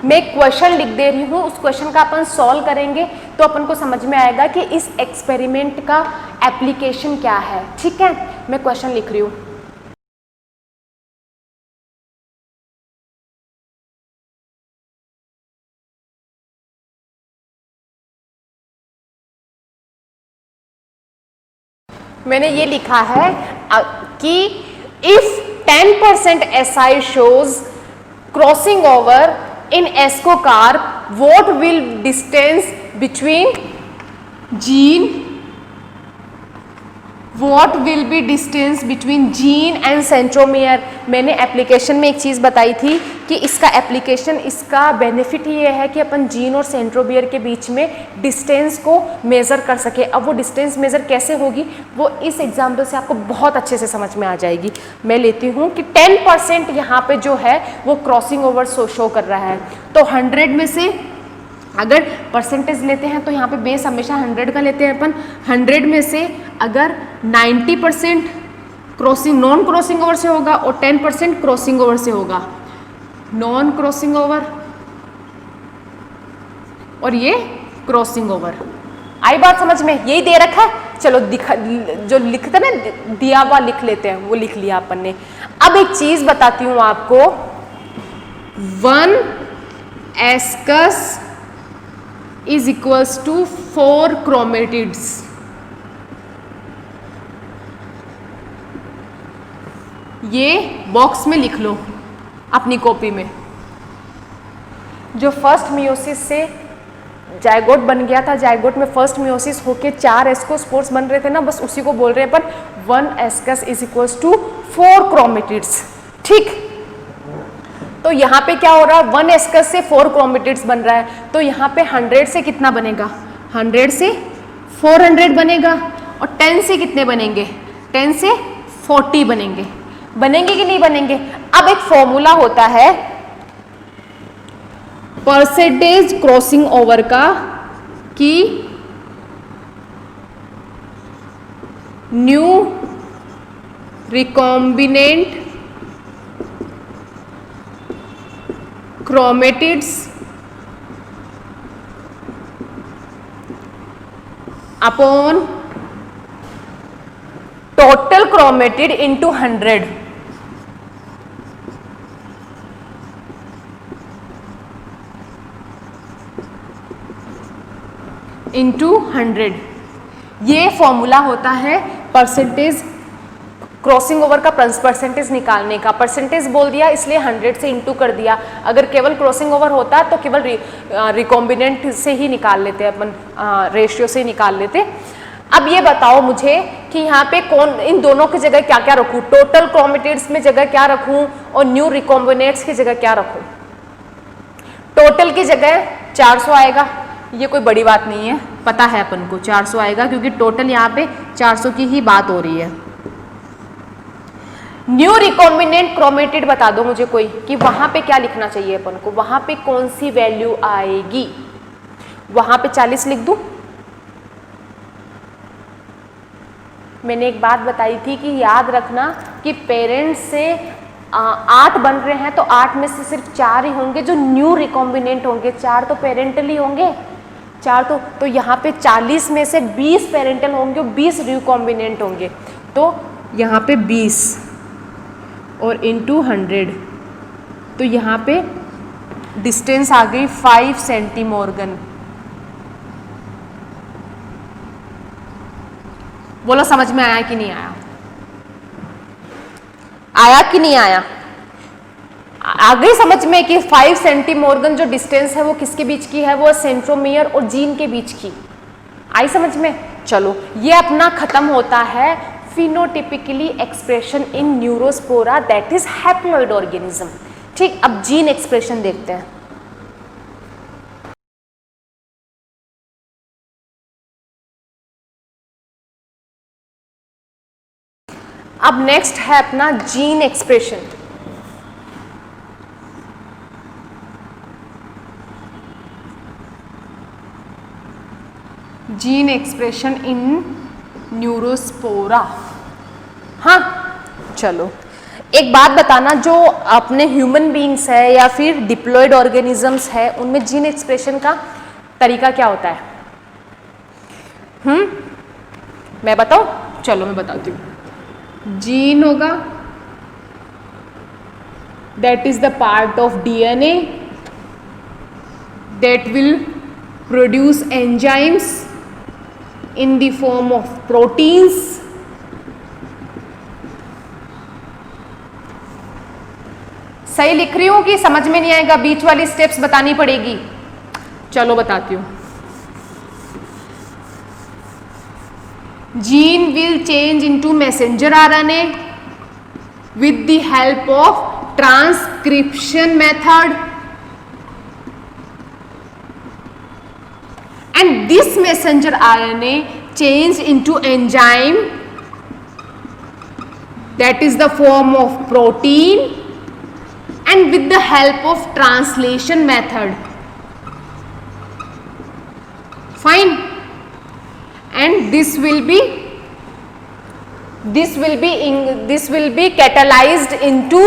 मैं क्वेश्चन लिख दे रही हूँ, उस क्वेश्चन का अपन सॉल्व करेंगे तो अपन को समझ में आएगा कि इस एक्सपेरिमेंट का एप्लीकेशन क्या है। ठीक है, मैं क्वेश्चन लिख रही हूँ। मैंने ये लिखा है कि if 10% SI shows crossing over in ESCO car, what will distance between gene, what will be distance between gene and centromere। मैंने एप्लीकेशन में एक चीज़ बताई थी कि इसका एप्लीकेशन, इसका बेनिफिट ये है कि अपन जीन और सेंट्रोमियर के बीच में डिस्टेंस को मेज़र कर सके। अब वो डिस्टेंस मेज़र कैसे होगी वो इस एग्जाम्पल से आपको बहुत अच्छे से समझ में आ जाएगी। मैं लेती हूँ कि 10% यहाँ पे जो है वो क्रॉसिंग ओवर शो कर रहा है, तो 100 में से अगर परसेंटेज लेते हैं तो यहाँ पे बेस हमेशा 100 का लेते हैं अपन। 100 में से अगर 90% क्रॉसिंग नॉन क्रॉसिंग ओवर से होगा और 10% क्रॉसिंग ओवर से होगा, नॉन क्रॉसिंग ओवर और ये क्रॉसिंग ओवर। आई बात समझ में? यही दे रखा है। चलो जो लिखते ना दिया हुआ लिख लेते हैं, वो लिख लिया अपन ने। अब एक चीज बताती हूँ आपको, 1 ascus is equals to 4 chromatids. ये बॉक्स में लिख लो अपनी कॉपी में। जो फर्स्ट मियोसिस से जायगोट बन गया था, जायगोट में फर्स्ट मियोसिस होके 4 एस्कोस्पोर्स बन रहे थे ना, बस उसी को बोल रहे हैं अपन 1 ascus is equals to 4 chromatids. ठीक, तो यहाँ पे क्या हो रहा है, 1 एस्कस से 4 क्रोमेटिड्स बन रहा है, तो यहाँ पे 100 से कितना बनेगा, 100 से 400 बनेगा, और 10 से कितने बनेंगे, 10 से 40 बनेंगे। बनेंगे कि नहीं बनेंगे? अब एक फॉर्मूला होता है परसेंटेज क्रॉसिंग ओवर का कि new recombinant chromatids upon total chromatid into 100 into 100। ये फॉर्मूला होता है परसेंटेज क्रॉसिंग ओवर का परसेंटेज निकालने का। परसेंटेज बोल दिया इसलिए 100 से इंटू कर दिया। अगर केवल क्रॉसिंग ओवर होता तो केवल रिकॉम्बिनेंट से ही निकाल लेते अपन, रेशियो से ही निकाल लेते। अब ये बताओ मुझे कि यहाँ पे कौन, इन दोनों की जगह क्या क्या रखूँ, टोटल क्रोमेटिड्स में जगह क्या रखूँ और न्यू रिकॉम्बिनेट्स की जगह क्या रखूँ। टोटल की जगह 400 आएगा, ये कोई बड़ी बात नहीं है, पता है अपन को 400 आएगा क्योंकि टोटल यहाँ पे 400 की ही बात हो रही है। न्यू रिकॉम्बिनेंट क्रोमेटिड बता दो मुझे कोई कि वहां पे क्या लिखना चाहिए अपन को, वहां पे कौन सी वैल्यू आएगी। वहां पे 40 लिख दूं। मैंने एक बात बताई थी कि याद रखना कि पेरेंट्स से 8 बन रहे हैं तो 8 में से सिर्फ 4 ही होंगे जो न्यू रिकॉम्बिनेंट होंगे, 4 तो पेरेंटल ही होंगे, 4 तो यहाँ पे 40 में से 20 पेरेंटल होंगे और 20 रिकॉम्बिनेंट होंगे, तो यहाँ पे 20 और इंटू 100, तो यहाँ पे डिस्टेंस आ गई 5 सेंटीमोर्गन। बोलो समझ में आया कि नहीं आया, आया कि नहीं आया? आ गई समझ में कि 5 सेंटीमोर्गन जो डिस्टेंस है वो किसके बीच की है, वो सेंट्रोमियर और जीन के बीच की। आई समझ में? चलो ये अपना खत्म होता है phenotypically expression in Neurospora that is haploid organism. ठीक, अब जीन एक्सप्रेशन देखते हैं। अब नेक्स्ट है अपना gene expression. Gene expression in Neurospora. हाँ चलो, एक बात बताना, जो अपने ह्यूमन बीइंग्स है या फिर डिप्लॉयड ऑर्गेनिजम्स है, उनमें जीन एक्सप्रेशन का तरीका क्या होता है? मैं बताऊं? चलो मैं बताती हूँ। जीन होगा, that is the part of DNA that will produce enzymes in the form of proteins. सही लिख रही हूं कि समझ में नहीं आएगा? बीच वाली स्टेप्स बतानी पड़ेगी। चलो बताती हूं। Gene will change into messenger RNA with the help of transcription method, and this messenger RNA changed into enzyme that is the form of protein, and with the help of translation method, fine, and this will be catalyzed into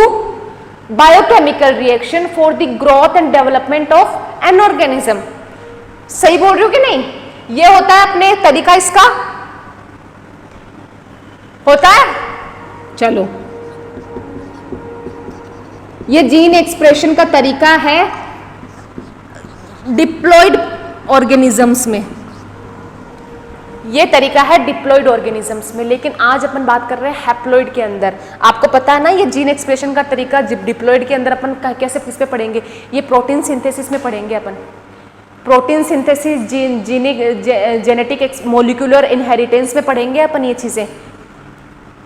biochemical reaction for the growth and development of an organism. सही बोल रही हूँ कि नहीं? ये होता है अपने तरीका, इसका होता है। चलो, ये जीन एक्सप्रेशन का तरीका है डिप्लॉयड ऑर्गेनिजम्स में, ये तरीका है डिप्लॉयड ऑर्गेनिजम्स में। लेकिन आज अपन बात कर रहे हैं हैप्लॉयड के अंदर। आपको पता है ना, ये जीन एक्सप्रेशन का तरीका डिप्लॉयड के अंदर अपन कैसे किस पे पढ़ेंगे? ये प्रोटीन सिंथेसिस में पढ़ेंगे अपन। Protein synthesis, genetic molecular inheritance में पढ़ेंगे अपन ये चीज़ें,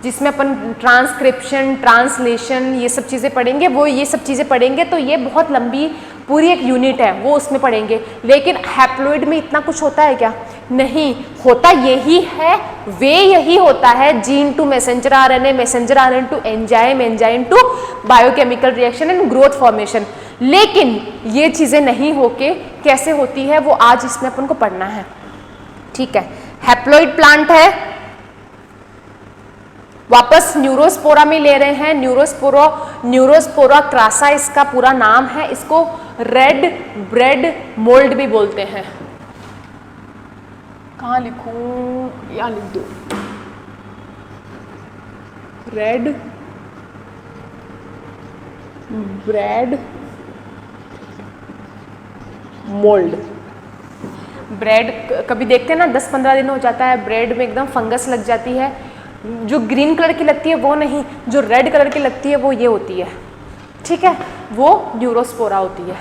जिसमें अपन ट्रांसक्रिप्शन, ट्रांसलेशन, ये सब चीज़ें पढ़ेंगे। वो ये सब चीज़ें पढ़ेंगे तो ये बहुत लंबी पूरी एक यूनिट है, वो उसमें पढ़ेंगे। लेकिन हैप्लॉइड में इतना कुछ होता है क्या? नहीं होता। यही है, वे यही होता है, gene to messenger RNA, messenger RNA to enzyme, enzyme to biochemical reaction and growth formation. लेकिन ये चीज़ें नहीं होके कैसे होती है, वो आज इसमें अपन को पढ़ना है। ठीक है, हैप्लॉइड प्लांट है। वापस न्यूरोस्पोरा में ले रहे हैं। न्यूरोस्पोरा क्रासा इसका पूरा नाम है। इसको रेड ब्रेड मोल्ड भी बोलते हैं। कहाँ लिखूं? या लिख दो, रेड ब्रेड मोल्ड। ब्रेड कभी देखते हैं ना, 10-15 दिन हो जाता है, ब्रेड में एकदम फंगस लग जाती है। जो ग्रीन कलर की लगती है वो नहीं, जो रेड कलर की लगती है वो ये होती है। ठीक है, वो न्यूरोस्पोरा होती है।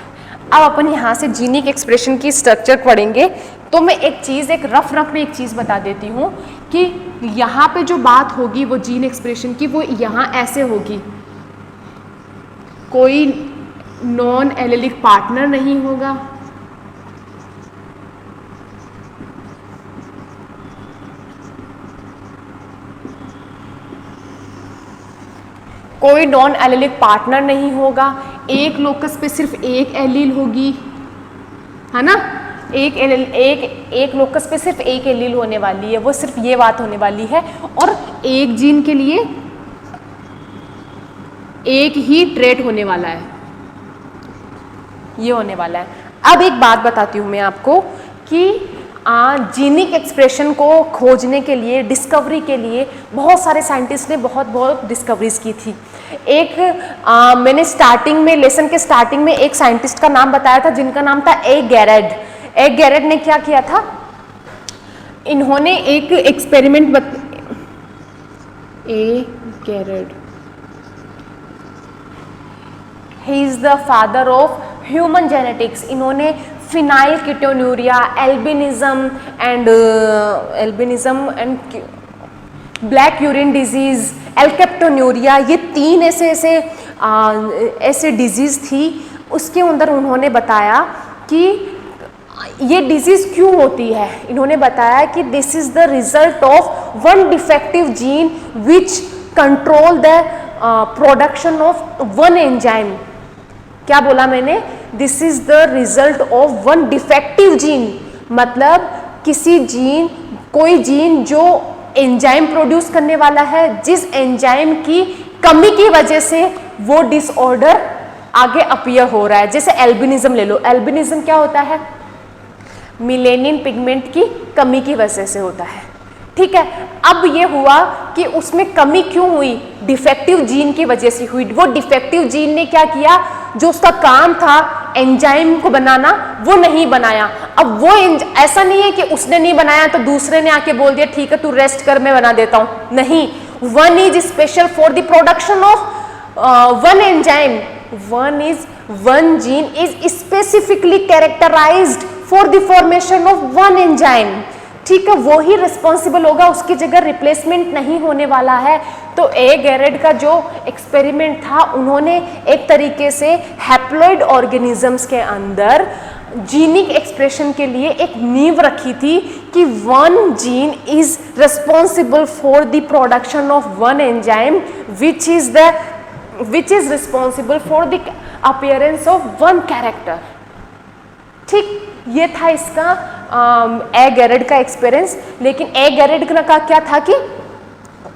अब अपन यहाँ से जीनिक एक्सप्रेशन की स्ट्रक्चर पढ़ेंगे। तो मैं एक चीज़, एक रफ में एक चीज़ बता देती हूँ कि यहाँ पे जो बात होगी वो जीन एक्सप्रेशन की, वो यहाँ ऐसे होगी। कोई नॉन एलेलिक पार्टनर नहीं होगा, कोई नॉन एलेलिक पार्टनर नहीं होगा। एक लोकस पे सिर्फ एक एलील होगी, है ना? एक लोकस पे सिर्फ एक एलील होने वाली है, वो सिर्फ ये बात होने वाली है। और एक जीन के लिए एक ही ट्रेट होने वाला है, ये होने वाला है। अब एक बात बताती हूँ मैं आपको कि जीनिक एक्सप्रेशन को खोजने के लिए, डिस्कवरी के लिए बहुत सारे साइंटिस्ट ने बहुत डिस्कवरीज की थी। एक मैंने स्टार्टिंग में, लेसन के स्टार्टिंग में एक साइंटिस्ट का नाम बताया था जिनका नाम था ए गैरेड। ए गैरेड ने क्या किया था? इन्होंने एक experiment A Garrod, he is the father of human genetics. इन्होंने phenylketonuria, albinism and black urine disease, alkaptonuria, ये 3 ऐसे डिजीज थी। उसके अंदर उन्होंने बताया कि ये डिजीज क्यों होती है। इन्होंने बताया कि this is the result of one defective gene which control the production of one enzyme. क्या बोला मैंने? This is the result of one defective gene, मतलब कोई जीन जो एंजाइम प्रोड्यूस करने वाला है, जिस एंजाइम की कमी की वजह से वो डिसऑर्डर आगे अपीयर हो रहा है। जैसे एल्बिनिज्म ले लो, एल्बिनिज्म क्या होता है? मिलेनिन पिगमेंट की कमी की वजह से होता है, ठीक है। अब ये हुआ कि उसमें कमी क्यों हुई? डिफेक्टिव जीन की वजह से हुई। वो डिफेक्टिव जीन ने क्या किया, जो उसका काम था एंजाइम को बनाना, वो नहीं बनाया। अब वो ऐसा नहीं है कि उसने नहीं बनाया तो दूसरे ने आके बोल दिया ठीक है तू रेस्ट कर मैं बना देता हूं, नहीं। One is special for the production of one enzyme, one gene is specifically characterised for the formation of one enzyme, ठीक है। वो ही रिस्पॉन्सिबल होगा, उसकी जगह रिप्लेसमेंट नहीं होने वाला है। तो ए गैरेड का जो एक्सपेरिमेंट था, उन्होंने एक तरीके से हैप्लॉइड ऑर्गेनिजम्स के अंदर जीनिक एक्सप्रेशन के लिए एक नींव रखी थी कि one gene is responsible for the production of one enzyme which is responsible for the appearance of one character, ठीक। ये था इसका ए गैरेड का एक्सपीरियंस। लेकिन ए गैरेड का क्या था कि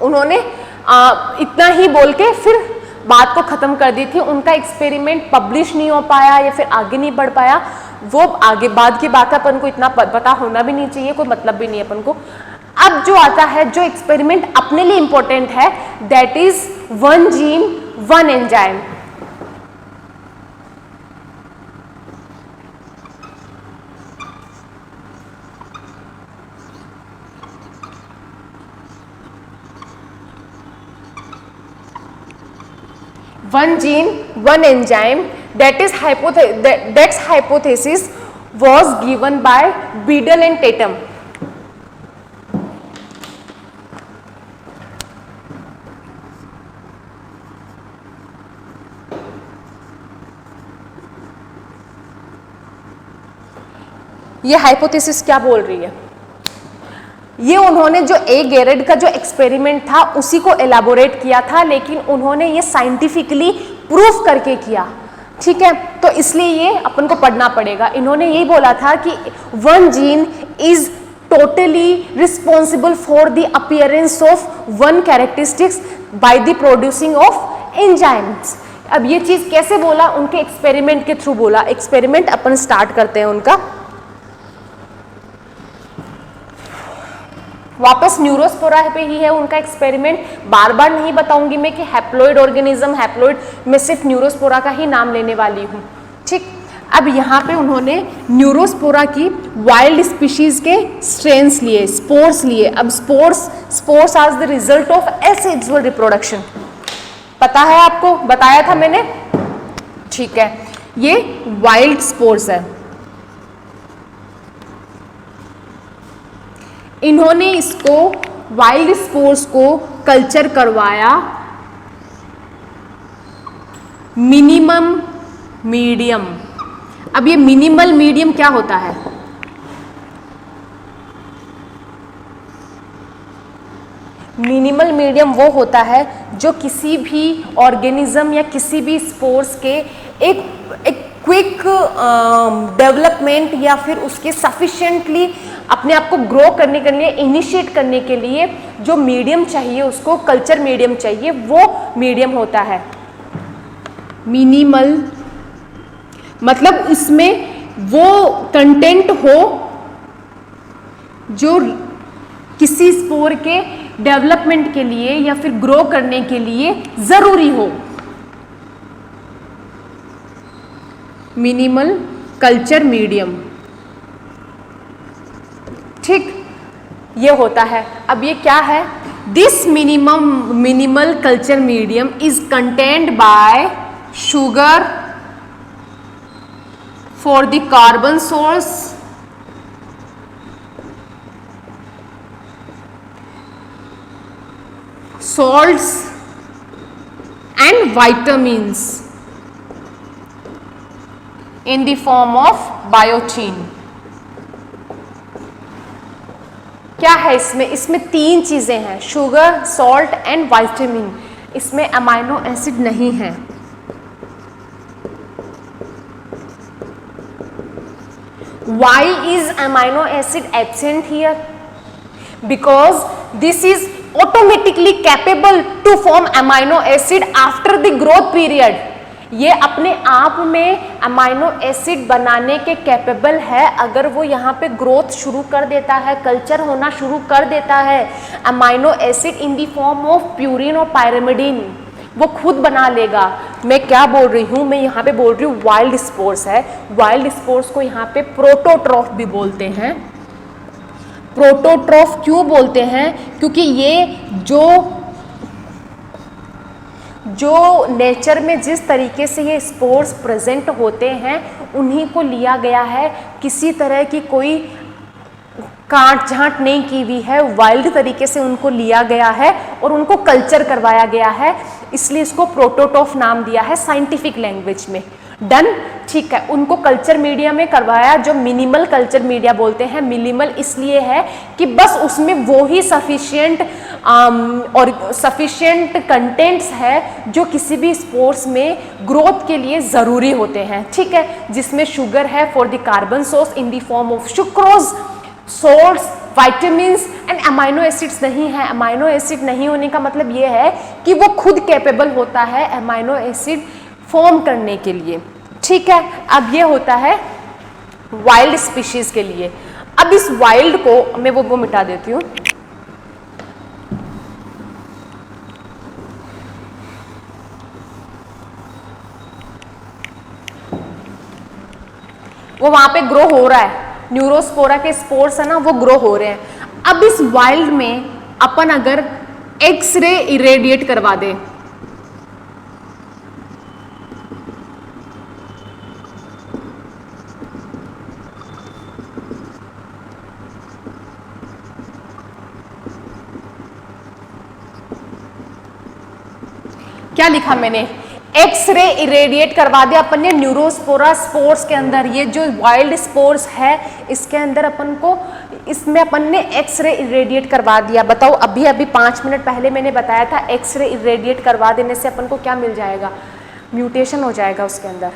उन्होंने इतना ही बोल के फिर बात को ख़त्म कर दी थी। उनका एक्सपेरिमेंट पब्लिश नहीं हो पाया या फिर आगे नहीं बढ़ पाया। वो आगे बाद की बात है, अपन को इतना पता होना भी नहीं चाहिए, कोई मतलब भी नहीं है अपन को। अब जो आता है, जो एक्सपेरिमेंट अपने लिए इंपॉर्टेंट है, that is one gene one enzyme. One gene, one enzyme, that's hypothesis was given by Beadle and Tatum. ये हाइपोथेसिस क्या बोल रही है? ये उन्होंने जो ए गैरेड का जो एक्सपेरिमेंट था उसी को एलाबोरेट किया था, लेकिन उन्होंने ये साइंटिफिकली प्रूफ करके किया, ठीक है। तो इसलिए ये अपन को पढ़ना पड़ेगा। इन्होंने यही बोला था कि one gene is totally responsible for the appearance of one characteristics by the producing of enzymes. अब ये चीज कैसे बोला? उनके एक्सपेरिमेंट के थ्रू बोला। एक्सपेरिमेंट अपन स्टार्ट करते हैं उनका। वापस न्यूरोस्पोरा पे ही है उनका एक्सपेरिमेंट। बार बार नहीं बताऊंगी मैं कि हैप्लॉइड ऑर्गेनिज्म, हैप्लॉइड में सिर्फ न्यूरोस्पोरा का ही नाम लेने वाली हूँ, ठीक। अब यहाँ पे उन्होंने न्यूरोस्पोरा की वाइल्ड स्पीशीज के स्ट्रेन्स लिए, स्पोर्स लिए। अब spores are the result of asexual reproduction. पता है आपको, बताया था मैंने, ठीक है। ये वाइल्ड स्पोर्स है। इन्होंने इसको वाइल्ड स्पोर्स को कल्चर करवाया मिनिमम मीडियम। अब ये मिनिमल मीडियम क्या होता है? मिनिमल मीडियम वो होता है जो किसी भी ऑर्गेनिज्म या किसी भी स्पोर्स के एक क्विक डेवलपमेंट या फिर उसके सफिशिएंटली अपने आप को ग्रो करने के लिए, इनिशिएट करने के लिए जो मीडियम चाहिए, उसको कल्चर मीडियम चाहिए, वो मीडियम होता है मिनिमल। मतलब इसमें वो कंटेंट हो जो किसी स्पोर के डेवलपमेंट के लिए या फिर ग्रो करने के लिए जरूरी हो। मिनिमल कल्चर मीडियम, ठीक, ये होता है। अब ये क्या है? This minimal culture medium is contained bye sugar for the carbon source, salts and vitamins in the form of biotin। क्या है इसमें? इसमें तीन चीजें हैं, शुगर, सॉल्ट एंड विटामिन। इसमें अमाइनो एसिड नहीं है। Why is amino acid absent here? Because this is automatically capable to form amino acid after the growth period. ये अपने आप में अमाइनो एसिड बनाने के कैपेबल है अगर वो यहाँ पे ग्रोथ शुरू कर देता है, कल्चर होना शुरू कर देता है। Amino acid in the form of purine और पायरिमिडीन वो खुद बना लेगा। मैं क्या बोल रही हूँ, मैं यहाँ पे बोल रही हूँ वाइल्ड स्पोर्स है। वाइल्ड स्पोर्स को यहाँ पे प्रोटोट्रॉफ भी बोलते हैं। प्रोटोट्रॉफ क्यों बोलते हैं? क्योंकि ये जो नेचर में जिस तरीके से ये स्पोर्स प्रेजेंट होते हैं उन्हीं को लिया गया है, किसी तरह की कोई काट छांट नहीं की हुई है, वाइल्ड तरीके से उनको लिया गया है और उनको कल्चर करवाया गया है, इसलिए इसको प्रोटोट्रॉफ नाम दिया है साइंटिफिक लैंग्वेज में। डन, ठीक है। उनको कल्चर मीडिया में करवाया, जो मिनिमल कल्चर मीडिया बोलते हैं। मिनिमल इसलिए है कि बस उसमें वो ही सफिशिएंट और सफिशिएंट कंटेंट्स है जो किसी भी स्पोर्स में ग्रोथ के लिए ज़रूरी होते हैं, ठीक है। जिसमें शुगर है for the carbon source in the form of sucrose, salts, vitamins and amino acids नहीं है। अमाइनो एसिड नहीं होने का मतलब ये है कि वो खुद कैपेबल होता है अमाइनो एसिड फॉर्म करने के लिए, ठीक है। अब ये होता है वाइल्ड स्पीशीज के लिए। अब इस वाइल्ड को मैं वो मिटा देती हूँ। वो वहां पे ग्रो हो रहा है, न्यूरोस्पोरा के स्पोर्स है ना, वो ग्रो हो रहे हैं। अब इस वाइल्ड में अपन अगर एक्सरे इरेडिएट करवा दे, क्या लिखा मैंने, एक्सरे इरेडिएट करवा दिया अपन ने न्यूरोस्पोरा स्पोर्स के अंदर। ये जो वाइल्ड स्पोर्स है इसके अंदर अपन को, इसमें अपन ने एक्सरे इरेडिएट करवा दिया। बताओ, अभी अभी 5 मिनट पहले मैंने बताया था एक्सरे इरेडिएट करवा देने से अपन को क्या मिल जाएगा, म्यूटेशन हो जाएगा उसके अंदर।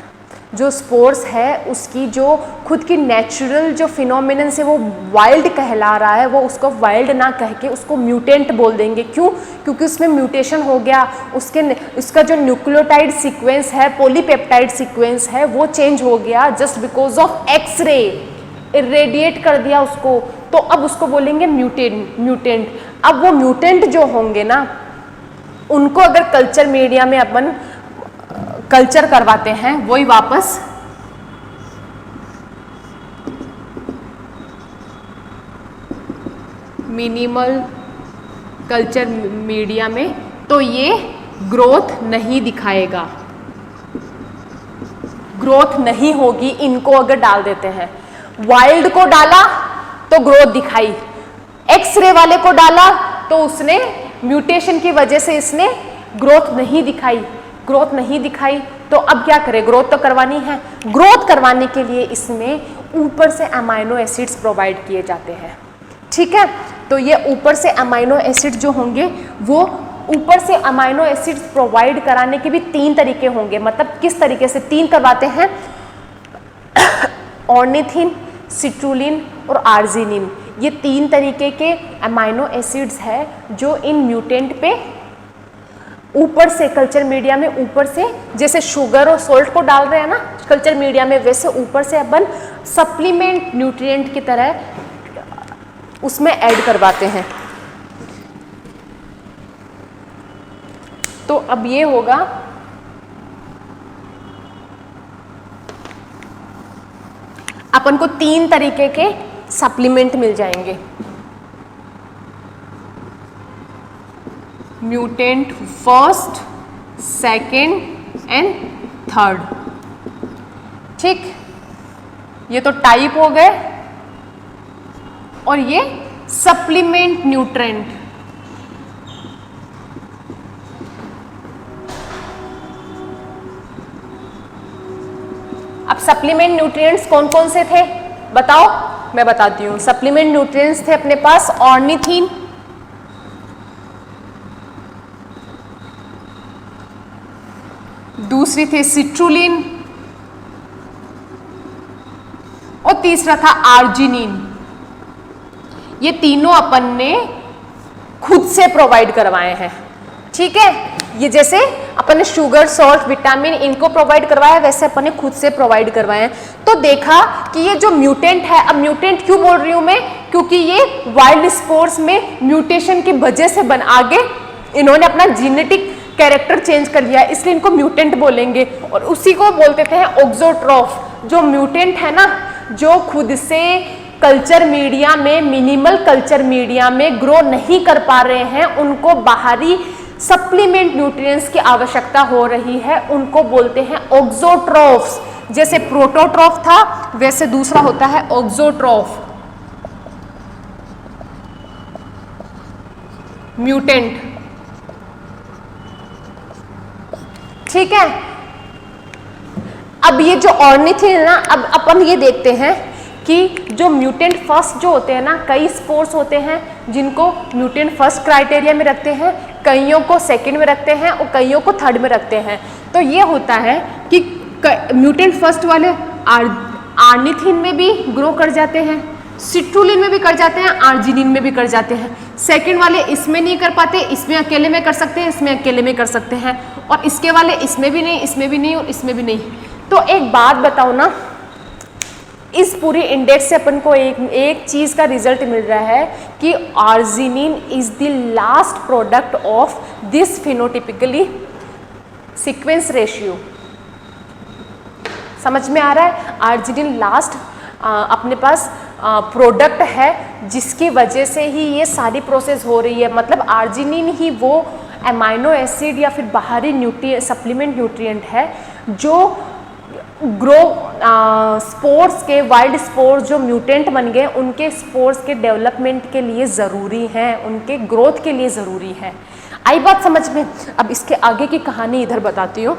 जो स्पोर्स है उसकी जो खुद की नेचुरल जो फिनोमिनन से वो वाइल्ड कहला रहा है, वो उसको वाइल्ड ना कह के उसको म्यूटेंट बोल देंगे। क्यों? क्योंकि उसमें म्यूटेशन हो गया, उसका जो न्यूक्लियोटाइड सीक्वेंस है, पॉलीपेप्टाइड सीक्वेंस है, वो चेंज हो गया just because of x-ray irradiate कर दिया उसको, तो अब उसको बोलेंगे म्यूटेंट। अब वो म्यूटेंट जो होंगे ना, उनको अगर कल्चर मीडिया में अपन कल्चर करवाते हैं, वही वापस मिनिमल कल्चर मीडिया में, तो ये ग्रोथ नहीं दिखाएगा, ग्रोथ नहीं होगी। इनको अगर डाल देते हैं, वाइल्ड को डाला तो ग्रोथ दिखाई, एक्सरे वाले को डाला तो उसने म्यूटेशन की वजह से इसने ग्रोथ नहीं दिखाई, ग्रोथ नहीं दिखाई। तो अब क्या करें, ग्रोथ तो करवानी है। ग्रोथ करवाने के लिए इसमें ऊपर से अमाइनो एसिड्स प्रोवाइड किए जाते हैं, ठीक है। तो ये ऊपर से अमाइनो एसिड जो होंगे, वो ऊपर से अमाइनो एसिड्स प्रोवाइड कराने के भी 3 तरीके होंगे। मतलब किस तरीके से 3 करवाते हैं, ऑर्निथिन, सिट्रुलिन और आर्जिनिन। ये 3 तरीके के अमाइनो एसिड्स है जो इन म्यूटेंट पे ऊपर से कल्चर मीडिया में, ऊपर से जैसे शुगर और सोल्ट को डाल रहे हैं ना कल्चर मीडिया में, वैसे ऊपर से अपन सप्लीमेंट न्यूट्रिएंट की तरह उसमें ऐड करवाते हैं। तो अब ये होगा, अपन को 3 तरीके के सप्लीमेंट मिल जाएंगे, mutant first, second and third, ठीक। ये तो टाइप हो गए, और ये सप्लीमेंट न्यूट्रेंट। अब सप्लीमेंट न्यूट्रिएंट्स कौन कौन से थे बताओ, मैं बताती हूँ। सप्लीमेंट न्यूट्रिएंट्स थे अपने पास ऑर्निथिन, दूसरी थे सिट्रुलिन और तीसरा था आर्जिनिन। ये तीनों अपन ने खुद से प्रोवाइड करवाए हैं। ठीक है, ये जैसे अपन ने शुगर, सॉल्ट, विटामिन इनको प्रोवाइड करवाया, वैसे अपन ने खुद से प्रोवाइड करवाए हैं। तो देखा कि ये जो म्यूटेंट है, अब म्यूटेंट क्यों बोल रही हूं मैं, क्योंकि ये वाइल्ड स्पोर्स में म्यूटेशन की वजह से आगे इन्होंने अपना जीनेटिक कैरेक्टर चेंज कर लिया, इसलिए इनको म्यूटेंट बोलेंगे। और उसी को बोलते थे ऑक्सोट्रॉफ। जो म्यूटेंट है ना, जो खुद से कल्चर मीडिया में, मिनिमल कल्चर मीडिया में ग्रो नहीं कर पा रहे हैं, उनको बाहरी सप्लीमेंट न्यूट्रिएंट्स की आवश्यकता हो रही है, उनको बोलते हैं ऑक्सोट्रॉफ्स। जैसे प्रोटोट्रॉफ था, वैसे दूसरा होता है ऑक्सोट्रॉफ, म्यूटेंट। ठीक है, अब ये जो ऑर्निथिन है ना, अब अपन ये देखते हैं कि जो म्यूटेंट फर्स्ट जो होते हैं ना, कई स्पोर्स होते हैं जिनको म्यूटेंट फर्स्ट क्राइटेरिया में रखते हैं, कईयों को सेकंड में रखते हैं और कईयों को थर्ड में रखते हैं। तो ये होता है कि म्यूटेंट फर्स्ट वाले आर्निथिन में भी ग्रो कर जाते हैं, सिट्रुलिन में भी कर जाते हैं, आर्जिनिन में भी कर जाते हैं। सेकंड वाले इसमें नहीं कर पाते, इसमें अकेले में कर सकते हैं, इसमें अकेले में कर सकते हैं, और इसके वाले इसमें भी नहीं, इसमें भी नहीं और इसमें भी नहीं। तो एक बात बताओ ना, इस पूरी इंडेक्स से अपन को एक चीज का रिजल्ट मिल रहा है कि arginine is the last product of this phenotypically sequence ratio. समझ में आ रहा है? आर्जिनिन लास्ट अपने पास प्रोडक्ट है जिसकी वजह से ही ये सारी प्रोसेस हो रही है। मतलब आर्जिनिन ही वो एमाइनो एसिड या फिर बाहरी सप्लीमेंट न्यूट्रिएंट है जो ग्रो स्पोर्स के, वाइल्ड स्पोर्स जो म्यूटेंट बन गए, उनके स्पोर्स के डेवलपमेंट के लिए ज़रूरी हैं, उनके ग्रोथ के लिए ज़रूरी है। आई बात समझ में? अब इसके आगे की कहानी इधर बताती हूँ।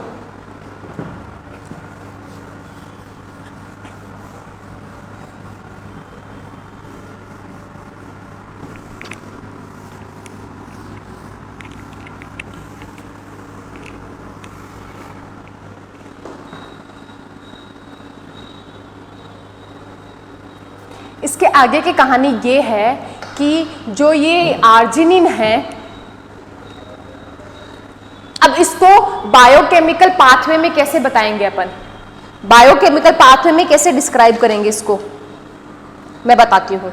इसके आगे की कहानी ये है कि जो ये आर्जिनिन है, अब इसको बायोकेमिकल पाथवे में कैसे बताएंगे अपन, बायोकेमिकल पाथवे में कैसे डिस्क्राइब करेंगे इसको, मैं बताती हूँ।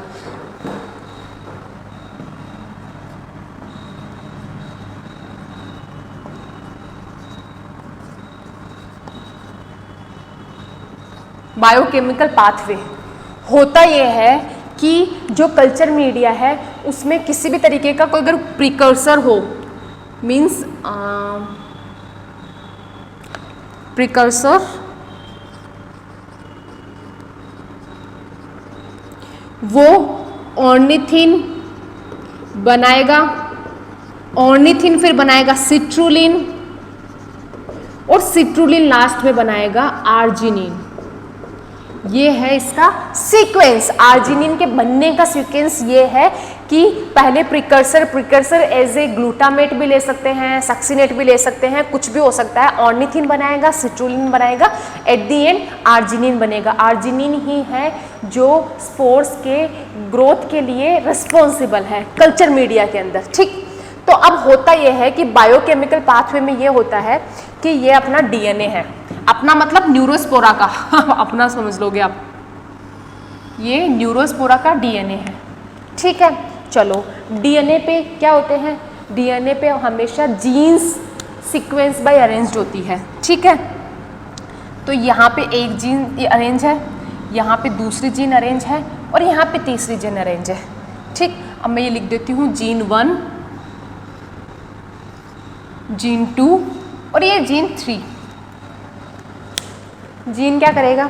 बायोकेमिकल पाथवे होता यह है कि जो कल्चर मीडिया है उसमें किसी भी तरीके का कोई अगर प्रिकर्सर हो, मीन्स प्रिकर्सर वो ऑर्निथिन बनाएगा, ऑर्निथिन फिर बनाएगा सिट्रुलिन, और सिट्रुलिन लास्ट में बनाएगा आर्जिनिन। ये है इसका सीक्वेंस। आर्जिनिन के बनने का सीक्वेंस ये है कि पहले प्रिकर्सर एज ए ग्लूटामेट भी ले सकते हैं, सक्सिनेट भी ले सकते हैं, कुछ भी हो सकता है। ऑर्निथिन बनाएगा, सिट्रुलिन बनाएगा, एट दी एंड आर्जिनिन बनेगा। आर्जिनिन ही है जो स्पोर्स के ग्रोथ के लिए रिस्पॉन्सिबल है कल्चर मीडिया के अंदर। ठीक, तो अब होता यह है कि बायोकेमिकल पाथवे में ये होता है कि ये अपना डीएनए है, अपना मतलब न्यूरोस्पोरा का अपना समझ लोगे आप, ये न्यूरोस्पोरा का डीएनए है। ठीक है, चलो डीएनए पे क्या होते हैं, डीएनए पे हमेशा जीन्स सीक्वेंस बाय अरेंज्ड होती है। ठीक है, तो यहाँ पे एक जीन अरेंज है, यहाँ पे दूसरी जीन अरेंज है और यहाँ पे तीसरी जीन अरेंज है। ठीक, अब मैं ये लिख देती हूँ जीन 1, जीन 2 और ये जीन 3। जीन क्या करेगा,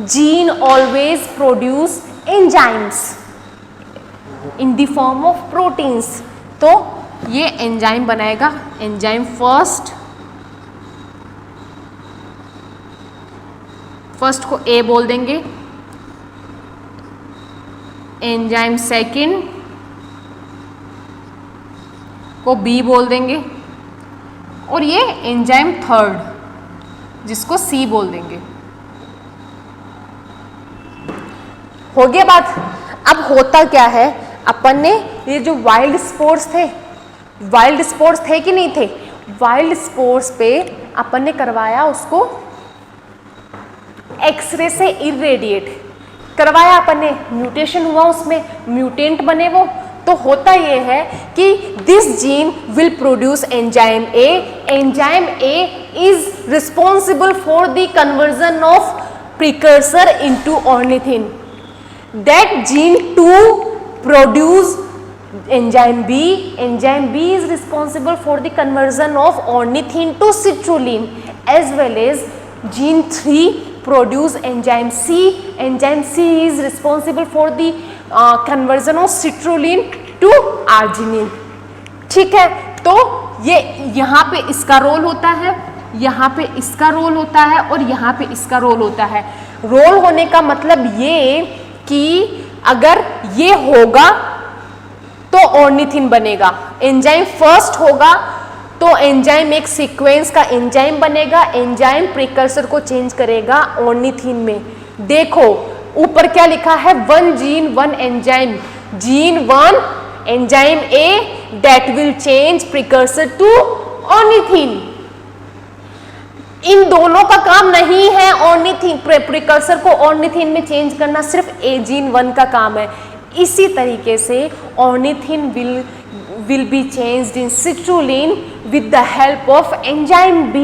gene always produce enzymes in the form of proteins. तो ये एंजाइम बनाएगा, एंजाइम फर्स्ट को ए बोल देंगे, एंजाइम सेकंड को बी बोल देंगे और ये एंजाइम थर्ड जिसको सी बोल देंगे। हो गया बात। अब होता क्या है, अपन ने ये जो वाइल्ड स्पोर्स थे वाइल्ड स्पोर्स थे कि नहीं थे? वाइल्ड स्पोर्स पे अपन ने करवाया उसको एक्सरे से इरेडिएट करवाया अपन ने, म्यूटेशन हुआ उसमें, म्यूटेंट बने वो। तो होता ये है कि this gene will produce enzyme A, enzyme A is responsible for the conversion of precursor into ornithine. That gene two produce enzyme B. Enzyme B is responsible for the conversion of ornithine to citrulline, as well as gene 3 produce enzyme C. Enzyme C is responsible for the conversion of citrulline to arginine. ठीक है, तो ये यहाँ पे इसका role होता है, यहाँ पे इसका रोल होता है और यहाँ पे इसका रोल होता है। रोल होने का मतलब ये कि अगर ये होगा तो ऑर्निथिन बनेगा, एंजाइम फर्स्ट होगा तो एंजाइम एक सीक्वेंस का एंजाइम बनेगा, एंजाइम प्रिकर्सर को चेंज करेगा ऑर्निथिन में। देखो ऊपर क्या लिखा है, 1 gene 1 enzyme, gene 1 enzyme A that will change precursor to ornithine. इन दोनों का काम नहीं है ऑर्निथिन प्रिकर्सर को ऑर्निथिन में चेंज करना, सिर्फ ए जीन 1 का काम है। इसी तरीके से ornithine will be changed in citrulline with the help of enzyme B.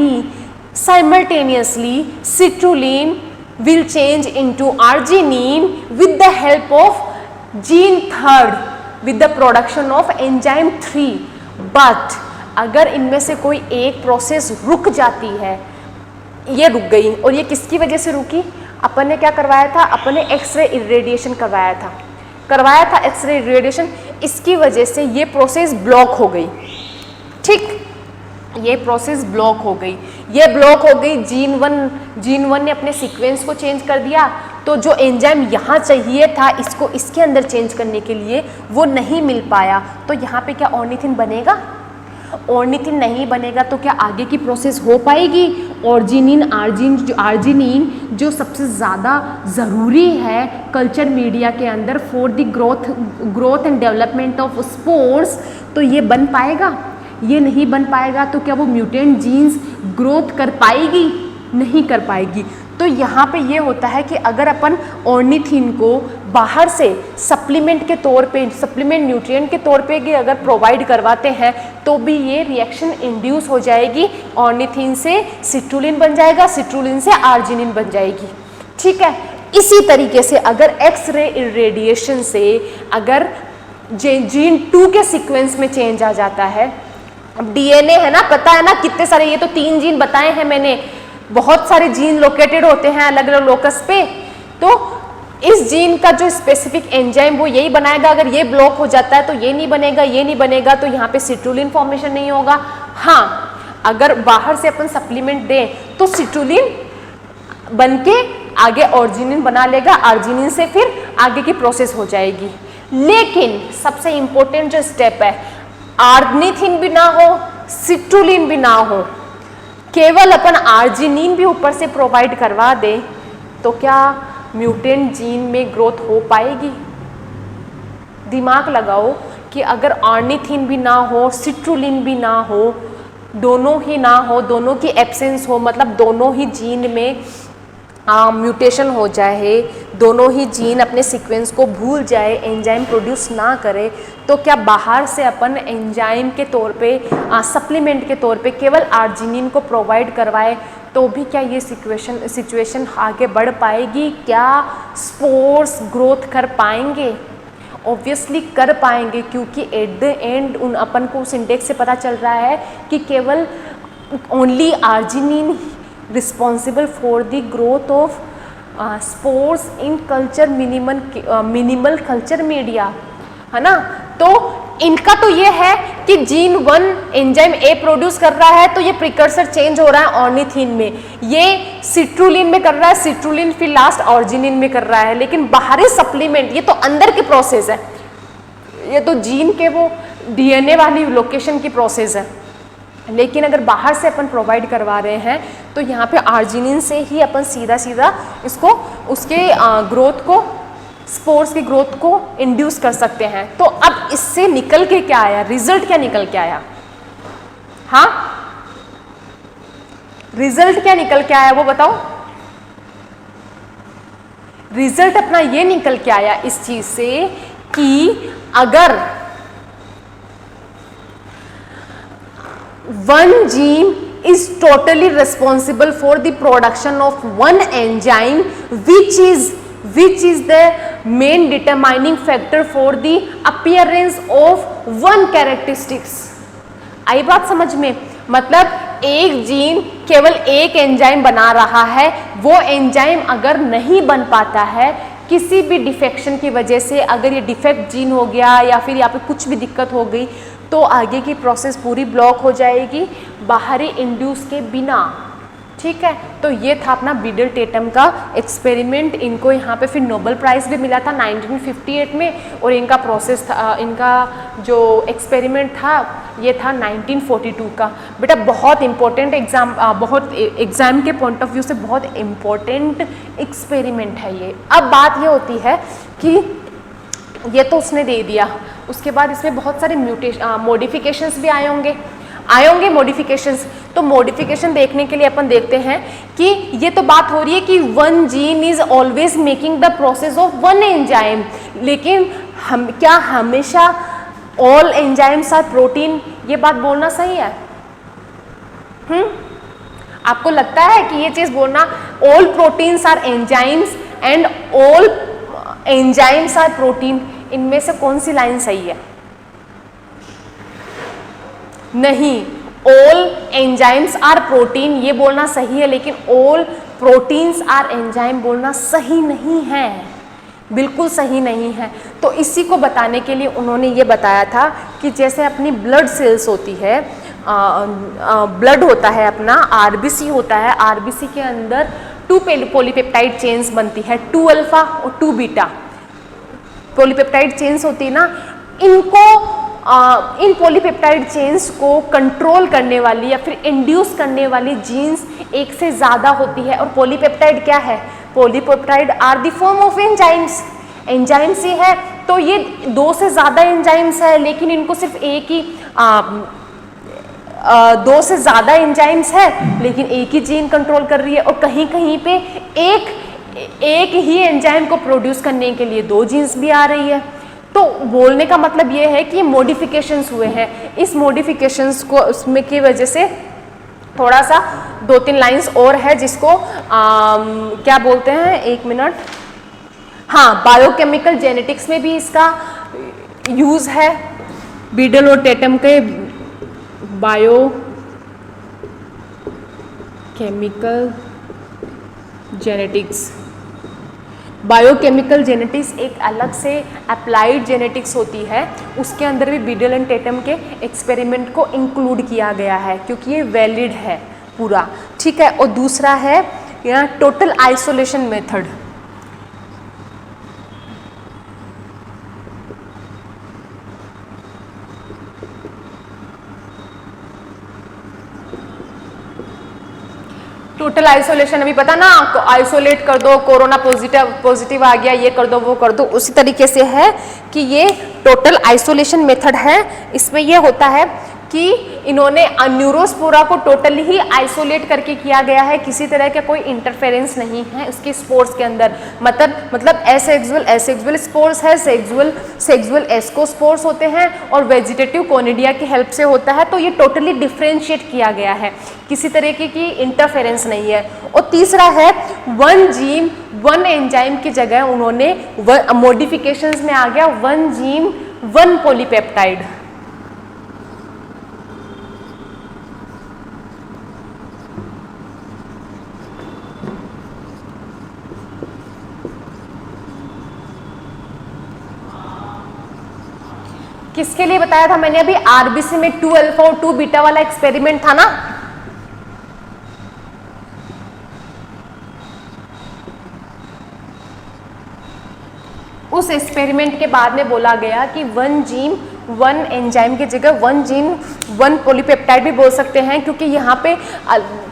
Simultaneously, citrulline will change into arginine with the help of gene 3rd with the production of enzyme 3. But अगर इनमें से कोई एक प्रोसेस रुक जाती है, ये रुक गई, और ये किसकी वजह से रुकी? अपन ने क्या करवाया था? अपन ने एक्सरे इरेडिएशन करवाया था एक्सरे रेडिएशन, इसकी वजह से ये प्रोसेस ब्लॉक हो गई। ठीक, ये प्रोसेस ब्लॉक हो गई, जीन वन ने अपने सीक्वेंस को चेंज कर दिया, तो जो एंजाइम यहाँ चाहिए था इसको इसके अंदर चेंज करने के लिए वो नहीं मिल पाया, तो यहाँ पे क्या ऑर्निथिन बनेगा? ऑर्निथिन नहीं बनेगा तो क्या आगे की प्रोसेस हो पाएगी? आर्जिनिन जो सबसे ज़्यादा ज़रूरी है कल्चर मीडिया के अंदर for the growth and development of spores, तो ये बन पाएगा? ये नहीं बन पाएगा। तो क्या वो म्यूटेंट जीन्स ग्रोथ कर पाएगी? नहीं कर पाएगी। तो यहाँ पे ये होता है कि अगर अपन ऑर्निथिन को बाहर से सप्लीमेंट के तौर पे, सप्लीमेंट न्यूट्रिएंट के तौर पे कि अगर प्रोवाइड करवाते हैं तो भी ये रिएक्शन इंड्यूस हो जाएगी, ऑर्निथिन से सिट्रुलिन बन जाएगा, सिट्रुलिन से आर्जिनिन बन जाएगी। ठीक है, इसी तरीके से अगर एक्सरे इरेडिएशन से अगर जीन 2 के सीक्वेंस में चेंज आ जाता है, अब डीएनए है ना, पता है ना कितने सारे, ये तो 3 जीन बताए हैं मैंने, बहुत सारे जीन लोकेटेड होते हैं अलग अलग लोकस पे, तो इस जीन का जो स्पेसिफिक एंजाइम वो यही बनाएगा। अगर ये ब्लॉक हो जाता है तो ये नहीं बनेगा, तो यहाँ पे सिट्रुलिन फॉर्मेशन नहीं होगा। हाँ, अगर बाहर से अपन सप्लीमेंट दें तो सिट्रुलिन बन के आगे ऑर्जिनिन बना लेगा, आर्जिनिन से फिर आगे की प्रोसेस हो जाएगी। लेकिन सबसे इंपॉर्टेंट जो स्टेप है, आर्निथिन भी ना हो, सिट्रुलिन भी ना हो, केवल अपन आर्जिनिन भी ऊपर से प्रोवाइड करवा दे, तो क्या म्यूटेंट जीन में ग्रोथ हो पाएगी? दिमाग लगाओ कि अगर आर्निथिन भी ना हो, सिट्रुलिन भी ना हो, दोनों ही ना हो, दोनों की एब्सेंस हो, मतलब दोनों ही जीन में म्यूटेशन हो जाए, दोनों ही जीन अपने सीक्वेंस को भूल जाए, एंजाइम प्रोड्यूस ना करे, तो क्या बाहर से अपन एंजाइम के तौर पे, सप्लीमेंट के तौर पे केवल आर्जिनिन को प्रोवाइड करवाए तो भी क्या ये सिचुएशन आगे बढ़ पाएगी? क्या स्पोर्स ग्रोथ कर पाएंगे? ऑब्वियसली कर पाएंगे, क्योंकि एट द एंड उन अपन को उस इंडेक्स से पता चल रहा है कि केवल only arginine responsible for the growth of spores in culture minimal culture media, है ना। तो इनका तो ये है कि जीन 1 एंजाइम ए प्रोड्यूस कर रहा है, तो ये प्रिकर्सर चेंज हो रहा है ऑर्निथिन में, ये सिट्रुलिन में कर रहा है, सिट्रुलिन फिर लास्ट ऑर्जिनिन में कर रहा है। लेकिन बाहरी सप्लीमेंट, ये तो अंदर की प्रोसेस है, ये तो जीन के वो डीएनए वाली लोकेशन की प्रोसेस है। लेकिन अगर बाहर से अपन प्रोवाइड करवा रहे हैं तो यहाँ पे आर्जिनिन से ही अपन सीधा इसको उसके ग्रोथ को स्पोर्स की ग्रोथ को इंड्यूस कर सकते हैं। तो अब इससे निकल के क्या आया, रिजल्ट क्या निकल के आया? हाँ, रिजल्ट क्या निकल के आया वो बताओ। रिजल्ट अपना ये निकल के आया इस चीज से कि अगर one gene is totally responsible for the production of one enzyme which is the main determining factor for the appearance of one characteristics। आई बात समझ में? मतलब एक जीन केवल एक एंजाइम बना रहा है, वो एंजाइम अगर नहीं बन पाता है किसी भी डिफेक्शन की वजह से, अगर ये डिफेक्ट जीन हो गया या फिर यहाँ पे कुछ भी दिक्कत हो गई, तो आगे की प्रोसेस पूरी ब्लॉक हो जाएगी बाहरी इंड्यूस के बिना। ठीक है, तो ये था अपना बीडल टेटम का एक्सपेरिमेंट। इनको यहाँ पे फिर नोबेल प्राइज़ भी मिला था 1958 में, और इनका प्रोसेस था, इनका जो एक्सपेरिमेंट था ये था 1942 का। बेटा बहुत इंपॉर्टेंट एग्जाम, बहुत एग्जाम के पॉइंट ऑफ व्यू से बहुत इम्पोर्टेंट एक्सपेरिमेंट है ये। अब बात ये होती है कि ये तो उसने दे दिया, उसके बाद इसमें बहुत सारे मॉडिफिकेशंस भी आए होंगे मॉडिफिकेशंस। तो मॉडिफिकेशन देखने के लिए अपन देखते हैं कि ये तो बात हो रही है कि one gene is always making the process of one enzyme, लेकिन क्या हमेशा ऑल एंजाइम्स आर प्रोटीन, ये बात बोलना सही है? आपको लगता है कि ये चीज बोलना all proteins are enzymes and all enzymes are proteins, इनमें से कौन सी लाइन सही है? नहीं, ऑल एंजाइम्स आर प्रोटीन ये बोलना सही है, लेकिन ऑल प्रोटीन्स आर एंजाइम बोलना सही नहीं है, बिल्कुल सही नहीं है। तो इसी को बताने के लिए उन्होंने ये बताया था कि जैसे अपनी ब्लड सेल्स होती है, ब्लड होता है अपना, आरबीसी होता है, आरबीसी के अंदर 2 पॉलीपेप्टाइड चेन्स बनती है, 2 अल्फा और 2 बीटा पॉलीपेप्टाइड चेन्स होती है ना। इन पॉलीपेप्टाइड चेन्स को कंट्रोल करने वाली या फिर इंड्यूस करने वाली जीन्स एक से ज़्यादा होती है। और पॉलीपेप्टाइड क्या है? Polypeptide are the form of enzymes, enzymes ही है। तो ये 2 से ज़्यादा एंजाइम्स है, लेकिन इनको सिर्फ एक ही 2 से ज़्यादा एंजाइम्स है, लेकिन एक ही जीन कंट्रोल कर रही है। और कहीं कहीं पे एक ही एंजाइम को प्रोड्यूस करने के लिए 2 जीन्स भी आ रही है। तो बोलने का मतलब ये है कि मॉडिफिकेशंस हुए हैं। इस मॉडिफिकेशंस को उसमें की वजह से थोड़ा सा 2-3 लाइंस और है जिसको क्या बोलते हैं, 1 मिनट, हाँ, बायोकेमिकल जेनेटिक्स में भी इसका यूज़ है। बीडल और टेटम के बायोकेमिकल जेनेटिक्स, बायोकेमिकल जेनेटिक्स एक अलग से अप्लाइड जेनेटिक्स होती है, उसके अंदर भी बीडल एंड टेटम के एक्सपेरिमेंट को इंक्लूड किया गया है क्योंकि ये वैलिड है पूरा। ठीक है, और दूसरा है यहाँ total isolation method. Total isolation अभी पता ना, आइसोलेट कर दो, कोरोना पॉजिटिव आ गया, ये कर दो वो कर दो, उसी तरीके से है कि ये टोटल आइसोलेशन मेथड है। इसमें ये होता है कि इन्होंने न्यूरोस्पोरा को टोटली ही आइसोलेट करके किया गया है, किसी तरह का कोई इंटरफेरेंस नहीं है उसके स्पोर्स के अंदर। मतलब एसेक्सुअल स्पोर्स है, सेक्सुअल एस्कोस्पोर्स होते हैं और वेजिटेटिव कोनिडिया की हेल्प से होता है। तो ये टोटली डिफ्रेंशिएट किया गया है, किसी तरीके की इंटरफेरेंस नहीं है। और तीसरा है वन जीन वन एंजाइम की जगह उन्होंने मॉडिफिकेशंस में आ गया वन जीन वन पॉलीपेप्टाइड। किसके लिए बताया था मैंने अभी? आरबीसी में 2 अल्फा और 2 बीटा वाला एक्सपेरिमेंट था ना। उस एक्सपेरिमेंट के बाद में बोला गया कि वन जीन वन एंजाइम की जगह वन जीन वन पॉलीपेप्टाइड भी बोल सकते हैं, क्योंकि यहाँ पे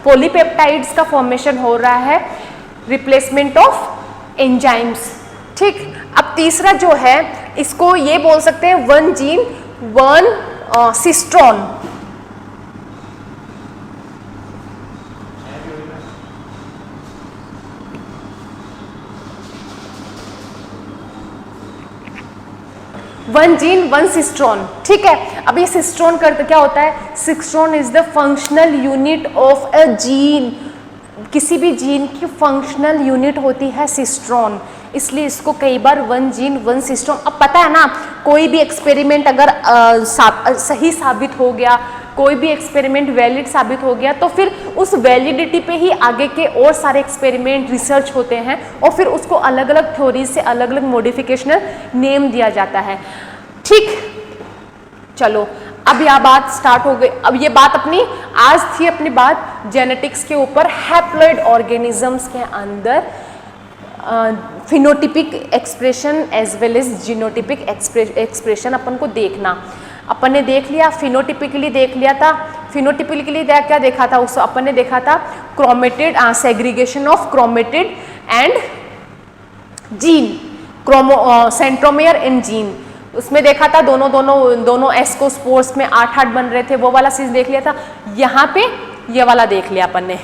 पॉलीपेप्टाइड्स का फॉर्मेशन हो रहा है रिप्लेसमेंट ऑफ एंजाइम्स। ठीक, अब तीसरा जो है इसको ये बोल सकते हैं 1 gene 1 cistron. One gene 1 cistron, ठीक है। अब ये सिस्ट्रॉन करते क्या होता है, cistron is the functional unit of a gene, किसी भी जीन की फंक्शनल यूनिट होती है सिस्ट्रॉन, इसलिए इसको कई बार 1 जीन 1 सिस्ट्रॉन। अब पता है ना, कोई भी एक्सपेरिमेंट अगर सही साबित हो गया, कोई भी एक्सपेरिमेंट वैलिड साबित हो गया, तो फिर उस वैलिडिटी पे ही आगे के और सारे एक्सपेरिमेंट रिसर्च होते हैं और फिर उसको अलग अलग थ्योरी से अलग अलग मॉडिफिकेशनल नेम दिया जाता है, ठीक। चलो अब यह बात स्टार्ट हो गई। अब ये बात अपनी आज थी अपनी बात जेनेटिक्स के ऊपर, हैप्लॉइड ऑर्गेनिजम्स के अंदर phenotypic expression as well as genotypic expression अपन को देखना। अपन ने देख लिया, फिनोटिपिकली देख लिया था। फिनोटिपिकली क्या देखा था, उस अपन ने देखा था chromatid segregation of chromatid and gene, centromere and gene, उसमें देखा था दोनों एस्कोस्पोर्स में 8-8 बन रहे थे, वो वाला चीज देख लिया था। यहाँ पे ये वाला देख लिया अपन ने।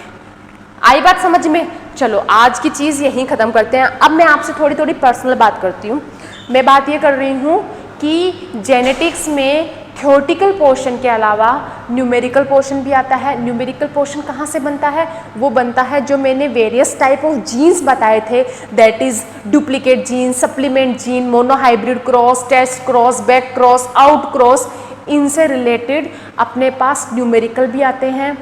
आई बात समझ में? चलो आज की चीज यहीं खत्म करते हैं। अब मैं आपसे थोड़ी थोड़ी पर्सनल बात करती हूँ। मैं बात ये कर रही हूँ कि जेनेटिक्स में थ्योरेटिकल पोर्शन के अलावा न्यूमेरिकल पोर्शन भी आता है। न्यूमेरिकल पोर्शन कहाँ से बनता है? वो बनता है जो मैंने वेरियस टाइप ऑफ जीन्स बताए थे, that is duplicate gene, supplement gene, monohybrid cross, test cross, back cross, out cross, इनसे रिलेटेड अपने पास न्यूमेरिकल भी आते हैं।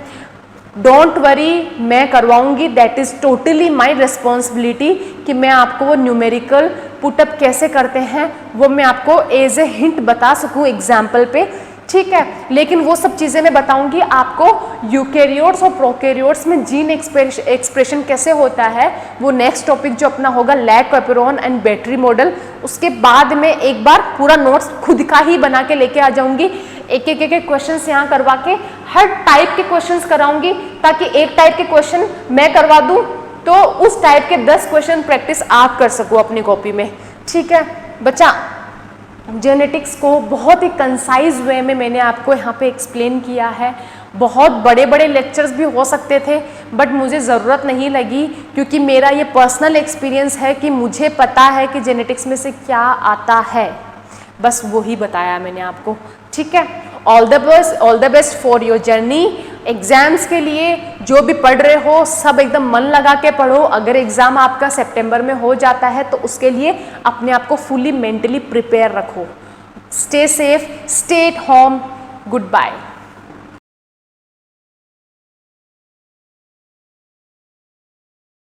डोंट वरी, मैं करवाऊंगी, that is totally my responsibility कि मैं आपको वो न्यूमेरिकल पुटअप कैसे करते हैं वो मैं आपको एज ए हिंट बता सकूं एग्जाम्पल पे, ठीक है। लेकिन वो सब चीज़ें मैं बताऊंगी आपको यूकैरियोट्स और प्रोकैरियोट्स में जीन एक्सप्रेशन कैसे होता है, वो नेक्स्ट टॉपिक जो अपना होगा लैक पेपरॉन एंड बैटरी मॉडल। उसके बाद में एक बार पूरा नोट्स खुद का ही बना के लेके आ जाऊंगी, एक एक क्वेश्चंस यहाँ करवा के हर टाइप के क्वेश्चंस कराऊंगी, ताकि एक टाइप के क्वेश्चन मैं करवा दूं तो उस टाइप के 10 क्वेश्चन प्रैक्टिस आप कर सको अपनी कॉपी में, ठीक है बच्चा। जेनेटिक्स को बहुत ही कंसाइज वे में मैंने आपको यहाँ पे एक्सप्लेन किया है। बहुत बड़े बड़े लेक्चर्स भी हो सकते थे बट मुझे ज़रूरत नहीं लगी, क्योंकि मेरा ये पर्सनल एक्सपीरियंस है कि मुझे पता है कि जेनेटिक्स में से क्या आता है, बस वही बताया मैंने आपको, ठीक है। All the best for your journey. Exams के लिए जो भी पढ़ रहे हो सब एकदम मन लगा के पढ़ो। अगर एग्ज़ाम आपका सितंबर में हो जाता है तो उसके लिए अपने आप को फुली मेंटली प्रिपेयर रखो। Stay safe, stay at home, good bye.